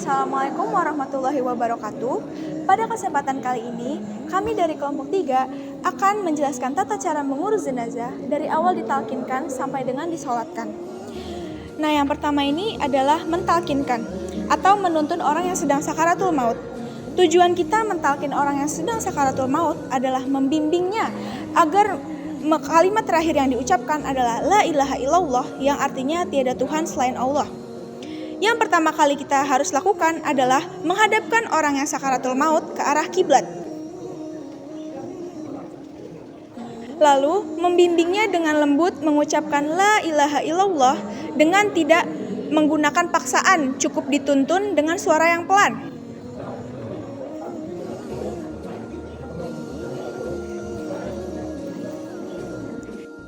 Assalamualaikum warahmatullahi wabarakatuh. Pada kesempatan kali ini, kami dari kelompok 3 akan menjelaskan tata cara mengurus jenazah dari awal ditalkinkan sampai dengan disolatkan. Nah, yang pertama ini adalah mentalkinkan atau menuntun orang yang sedang sakaratul maut. Tujuan kita mentalkin orang yang sedang sakaratul maut adalah membimbingnya agar kalimat terakhir yang diucapkan adalah La ilaha illallah, yang artinya tiada Tuhan selain Allah. Yang pertama kali kita harus lakukan adalah menghadapkan orang yang sakaratul maut ke arah kiblat. Lalu membimbingnya dengan lembut mengucapkan La ilaha illallah dengan tidak menggunakan paksaan, cukup dituntun dengan suara yang pelan.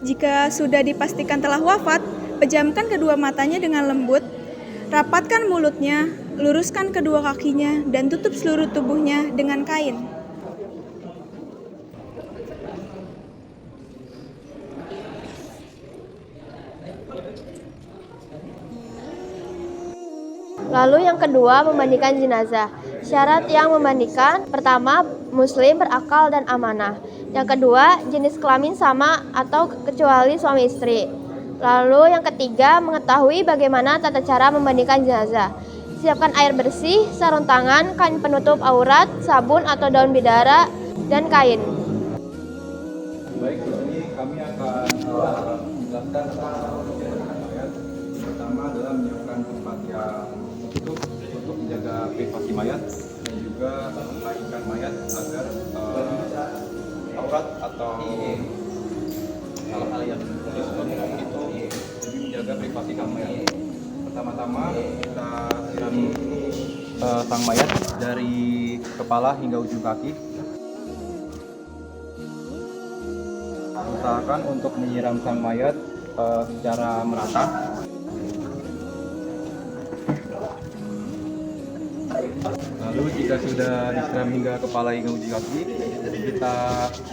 Jika sudah dipastikan telah wafat, pejamkan kedua matanya dengan lembut. Rapatkan mulutnya, luruskan kedua kakinya, dan tutup seluruh tubuhnya dengan kain. Lalu yang kedua, memandikan jenazah. Syarat yang memandikan, pertama, muslim, berakal, dan amanah. Yang kedua, jenis kelamin sama atau kecuali suami istri. Lalu yang ketiga, mengetahui bagaimana tata cara memandikan jenazah. Siapkan air bersih, sarung tangan, kain penutup aurat, sabun atau daun bidara, dan kain. Baik, di sini kami akan menjelaskan tentang memandikan mayat. Pertama adalah menyiapkan tempat yang tertutup untuk menjaga privasi mayat dan juga mengkainkan mayat agar aurat atau hal-hal yang itu jadi menjaga privasi mayat. Pertama-tama kita siram sang mayat dari kepala hingga ujung kaki. Usahakan untuk menyiram sang mayat secara merata. Lalu jika sudah disiram hingga kepala hingga ujung kaki, kita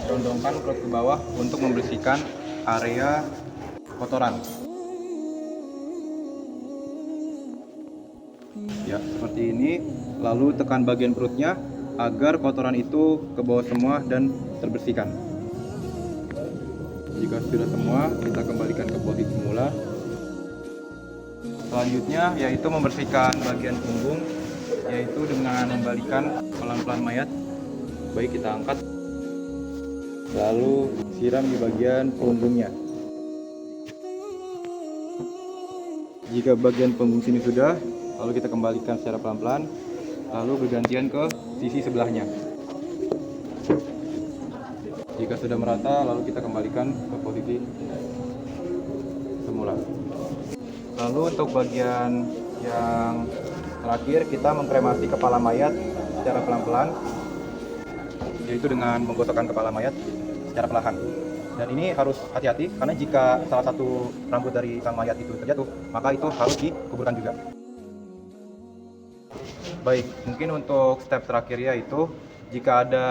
condongkan perut ke bawah untuk membersihkan area kotoran. Ya, seperti ini. Lalu tekan bagian perutnya agar kotoran itu ke bawah semua dan terbersihkan. Jika sudah semua, kita kembalikan ke posisi semula. Selanjutnya yaitu membersihkan bagian punggung, yaitu dengan membalikan pelan-pelan mayat. Baik, kita angkat. Lalu siram di bagian punggungnya. Jika bagian punggung sini sudah, lalu kita kembalikan secara pelan-pelan, lalu bergantian ke sisi sebelahnya. Jika sudah merata, lalu kita kembalikan ke posisi semula. Lalu untuk bagian yang terakhir, kita mengkremasi kepala mayat secara pelan-pelan, yaitu dengan menggosokkan kepala mayat secara perlahan. Dan ini harus hati-hati, karena jika salah satu rambut dari sang mayat itu terjatuh, maka itu harus dikuburkan juga. Baik, mungkin untuk step terakhir yaitu jika ada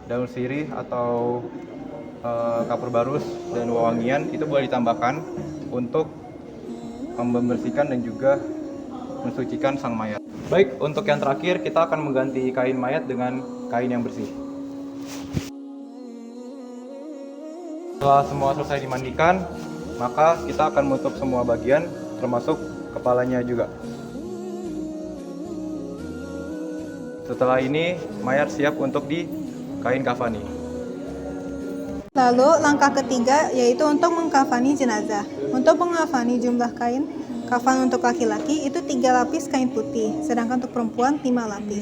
daun sirih atau kapur barus dan wewangian, itu boleh ditambahkan untuk membersihkan dan juga mensucikan sang mayat. Baik, untuk yang terakhir kita akan mengganti kain mayat dengan kain yang bersih. Setelah semua selesai dimandikan, maka kita akan menutup semua bagian, termasuk kepalanya juga. Setelah ini, mayat siap untuk dikain kafani. Lalu langkah ketiga yaitu untuk mengkafani jenazah. Untuk mengkafani jumlah kain kafan untuk laki-laki itu 3 lapis kain putih, sedangkan untuk perempuan 5 lapis.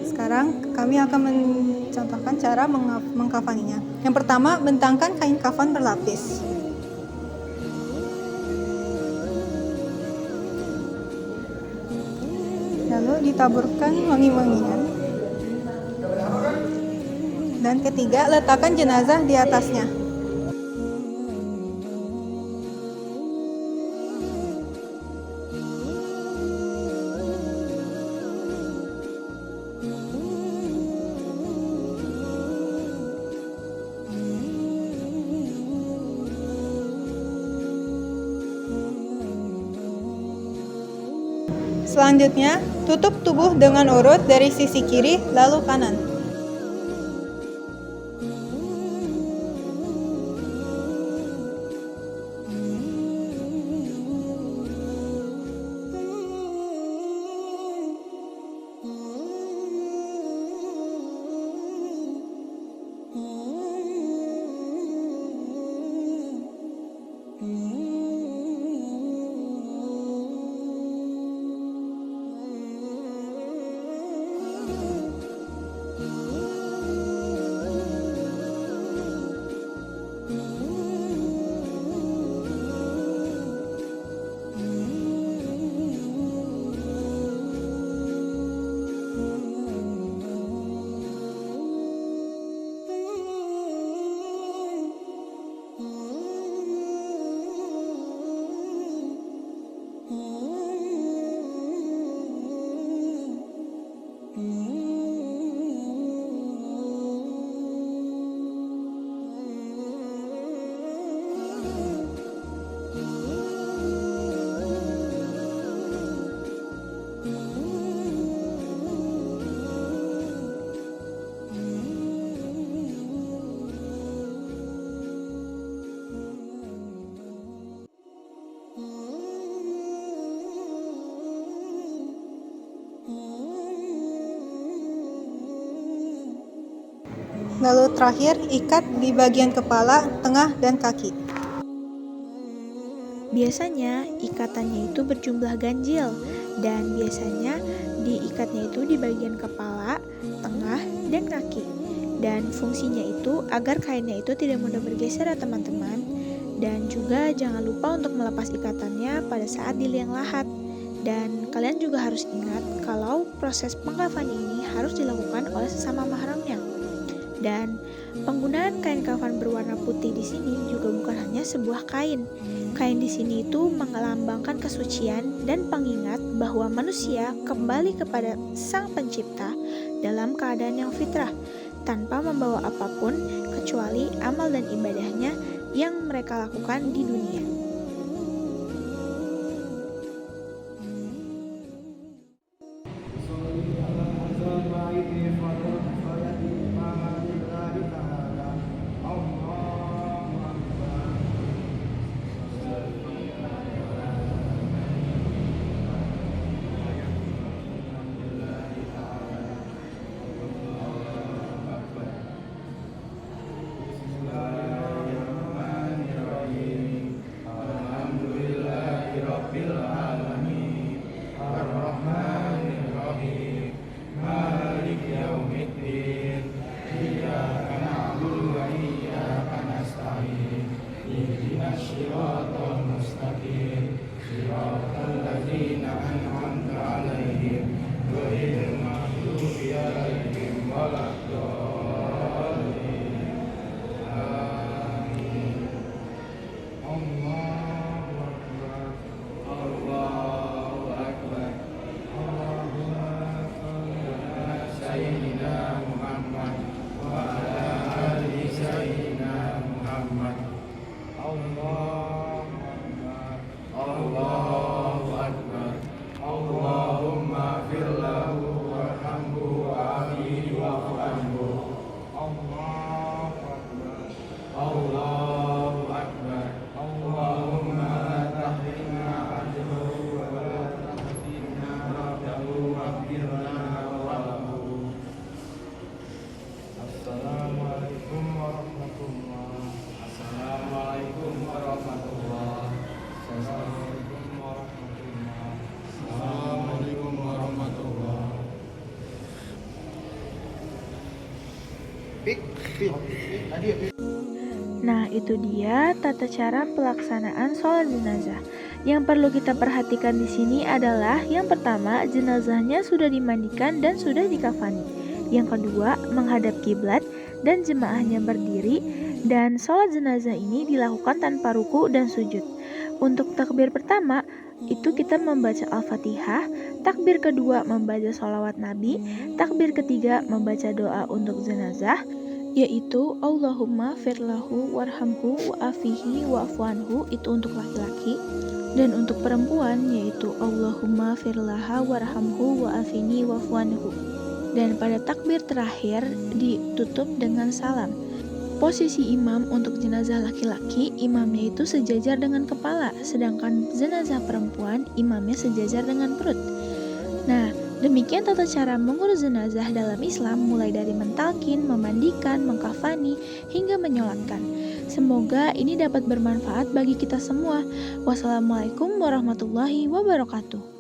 Sekarang kami akan mencontohkan cara mengkafaninya. Yang pertama, bentangkan kain kafan berlapis. Lalu ditaburkan wangi-wangian. Dan ketiga, letakkan jenazah di atasnya. Selanjutnya, tutup tubuh dengan urut dari sisi kiri lalu kanan. Lalu terakhir, ikat di bagian kepala, tengah, dan kaki. Biasanya ikatannya itu berjumlah ganjil dan biasanya diikatnya itu di bagian kepala, tengah, dan kaki. Dan fungsinya itu agar kainnya itu tidak mudah bergeser ya teman-teman. Dan juga jangan lupa untuk melepas ikatannya pada saat di liang lahat. Dan kalian juga harus ingat kalau proses pengkafani ini harus dilakukan oleh sesama mahramnya. Dan penggunaan kain kafan berwarna putih di sini juga bukan hanya sebuah kain. Kain di sini itu melambangkan kesucian dan pengingat bahwa manusia kembali kepada Sang Pencipta dalam keadaan yang fitrah, tanpa membawa apapun kecuali amal dan ibadahnya yang mereka lakukan di dunia. Nah, itu dia tata cara pelaksanaan sholat jenazah. Yang perlu kita perhatikan di sini adalah yang pertama, jenazahnya sudah dimandikan dan sudah dikafani. Yang kedua, menghadap kiblat dan jemaahnya berdiri, dan sholat jenazah ini dilakukan tanpa ruku dan sujud. Untuk takbir pertama, itu kita membaca Al-Fatihah, takbir kedua membaca sholawat Nabi, takbir ketiga membaca doa untuk jenazah, yaitu Allahumma firlahu warhamhu wa'afihi wa'afuanhu, itu untuk laki-laki, dan untuk perempuan yaitu Allahumma firlaha warhamhu wa'afini wa'afuanhu. Dan pada takbir terakhir ditutup dengan salam. Posisi imam untuk jenazah laki-laki, imamnya itu sejajar dengan kepala, sedangkan jenazah perempuan, imamnya sejajar dengan perut. Nah, demikian tata cara mengurus jenazah dalam Islam, mulai dari mentalkin, memandikan, mengkafani, hingga menyolatkan. Semoga ini dapat bermanfaat bagi kita semua. Wassalamualaikum warahmatullahi wabarakatuh.